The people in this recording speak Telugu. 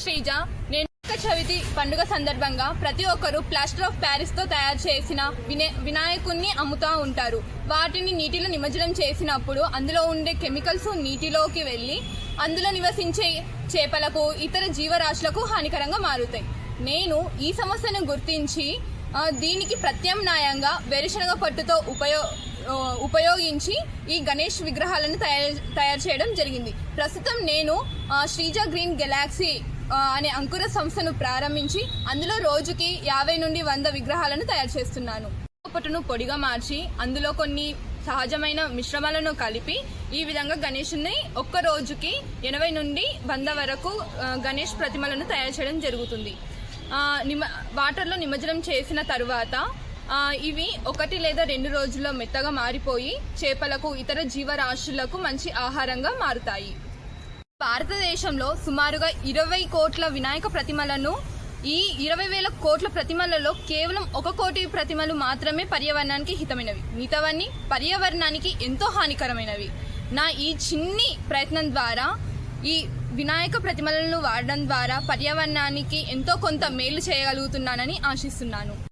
శ్రీజ. నేను చవితి పండుగ సందర్భంగా ప్రతి ఒక్కరూ ప్లాస్టర్ ఆఫ్ ప్యారిస్ తో తయారు చేసిన వినాయకుణ్ణి అమ్ముతూ ఉంటారు. వాటిని నీటిలో నిమజ్జనం చేసినప్పుడు అందులో ఉండే కెమికల్స్ నీటిలోకి వెళ్లి అందులో నివసించే చేపలకు ఇతర జీవరాశులకు హానికరంగా మారుతాయి. నేను ఈ సమస్యను గుర్తించి దీనికి ప్రత్యామ్నాయంగా వేరుశనగ పట్టుతో ఉపయోగించి ఈ గణేష్ విగ్రహాలను తయారు చేయడం జరిగింది. ప్రస్తుతం నేను శ్రీజ గ్రీన్ గెలాక్సీ అనే అంకుర సంస్థను ప్రారంభించి అందులో రోజుకి 50 నుండి 100 విగ్రహాలను తయారు చేస్తున్నాను. పట్టును పొడిగా మార్చి అందులో కొన్ని సహజమైన మిశ్రమాలను కలిపి ఈ విధంగా గణేషుని ఒక్క రోజుకి 80 నుండి 100 వరకు గణేష్ ప్రతిమలను తయారు చేయడం జరుగుతుంది. వాటర్లో నిమజ్జనం చేసిన తరువాత ఇవి 1 లేదా 2 రోజుల్లో మెత్తగా మారిపోయి చేపలకు ఇతర జీవరాశులకు మంచి ఆహారంగా మారుతాయి. భారతదేశంలో సుమారుగా 20 కోట్ల వినాయక ప్రతిమలను ఈ 20,000 కోట్ల ప్రతిమలలో కేవలం 1 కోటి ప్రతిమలు మాత్రమే పర్యావరణానికి హితమైనవి. మిగతావన్నీ పర్యావరణానికి ఎంతో హానికరమైనవి. నా ఈ చిన్ని ప్రయత్నం ద్వారా ఈ వినాయక ప్రతిమలను వాడడం ద్వారా పర్యావరణానికి ఎంతో కొంత మేలు చేయగలుగుతున్నానని ఆశిస్తున్నాను.